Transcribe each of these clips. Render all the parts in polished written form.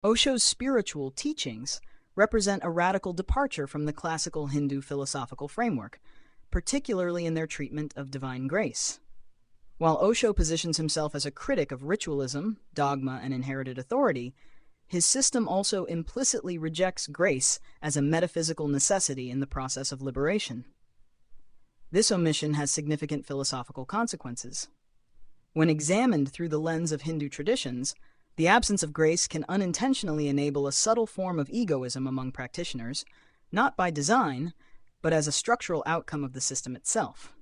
Osho's spiritual teachings represent a radical departure from the classical Hindu philosophical framework, particularly in their treatment of divine grace. While Osho positions himself as a critic of ritualism, dogma, and inherited authority, his system also implicitly rejects grace as a metaphysical necessity in the process of liberation. This omission has significant philosophical consequences. When examined through the lens of Hindu traditions, the absence of grace can unintentionally enable a subtle form of egoism among practitioners, not by design, but as a structural outcome of the system itself.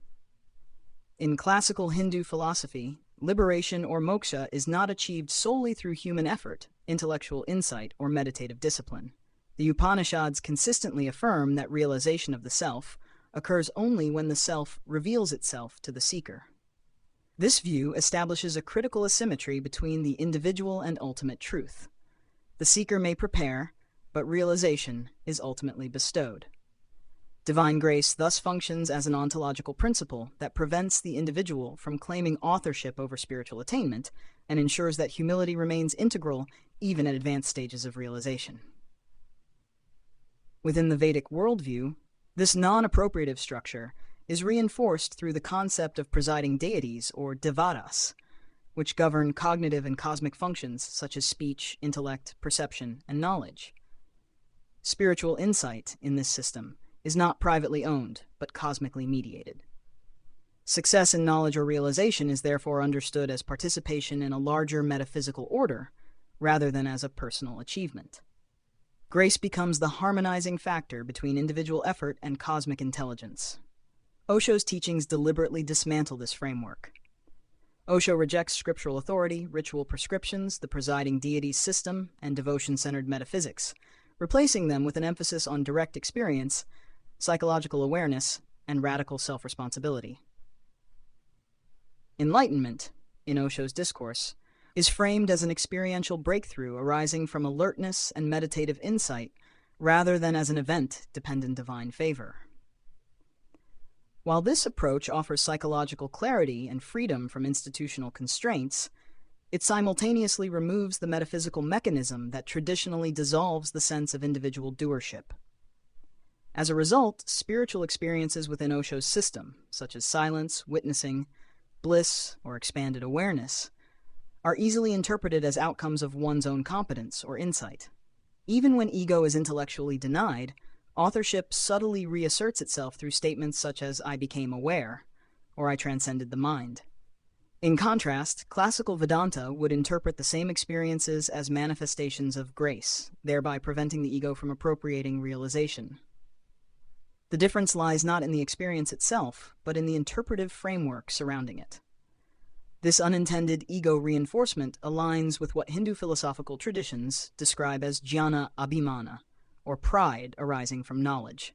In classical Hindu philosophy, liberation or mokṣa is not achieved solely through human effort, intellectual insight, or meditative discipline. The Upanishads consistently affirm that realization of the self occurs only when the self reveals itself to the seeker. This view establishes a critical asymmetry between the individual and ultimate truth. The seeker may prepare, but realization is ultimately bestowed. Divine grace thus functions as an ontological principle that prevents the individual from claiming authorship over spiritual attainment and ensures that humility remains integral even at advanced stages of realization. Within the Vedic worldview, this non-appropriative structure is reinforced through the concept of presiding deities, or devatas, which govern cognitive and cosmic functions such as speech, intellect, perception, and knowledge. Spiritual insight in this system is not privately owned, but cosmically mediated. Success in knowledge or realization is therefore understood as participation in a larger metaphysical order, rather than as a personal achievement. Grace becomes the harmonizing factor between individual effort and cosmic intelligence. Osho's teachings deliberately dismantle this framework. Osho rejects scriptural authority, ritual prescriptions, the presiding deity system, and devotion-centered metaphysics, replacing them with an emphasis on direct experience, psychological awareness, and radical self-responsibility. Enlightenment, in Osho's discourse, is framed as an experiential breakthrough arising from alertness and meditative insight rather than as an event-dependent divine favor. While this approach offers psychological clarity and freedom from institutional constraints, it simultaneously removes the metaphysical mechanism that traditionally dissolves the sense of individual doership. As a result, spiritual experiences within Osho's system, such as silence, witnessing, bliss, or expanded awareness, are easily interpreted as outcomes of one's own competence or insight. Even when ego is intellectually denied, authorship subtly reasserts itself through statements such as "I became aware," or "I transcended the mind." In contrast, classical Vedanta would interpret the same experiences as manifestations of grace, thereby preventing the ego from appropriating realization. The difference lies not in the experience itself, but in the interpretive framework surrounding it. This unintended ego reinforcement aligns with what Hindu philosophical traditions describe as jnana abhimana, or pride arising from knowledge.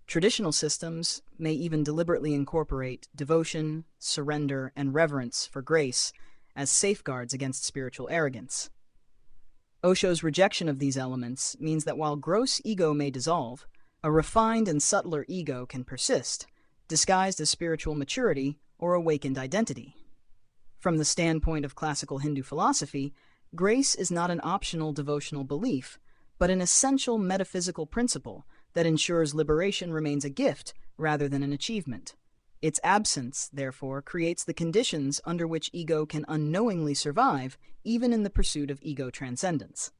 Traditional systems may even deliberately incorporate devotion, surrender, and reverence for grace as safeguards against spiritual arrogance. Osho's rejection of these elements means that while gross ego may dissolve, a refined and subtler ego can persist, disguised as spiritual maturity or awakened identity. From the standpoint of classical Hindu philosophy, grace is not an optional devotional belief, but an essential metaphysical principle that ensures liberation remains a gift rather than an achievement. Its absence, therefore, creates the conditions under which ego can unknowingly survive, even in the pursuit of ego transcendence.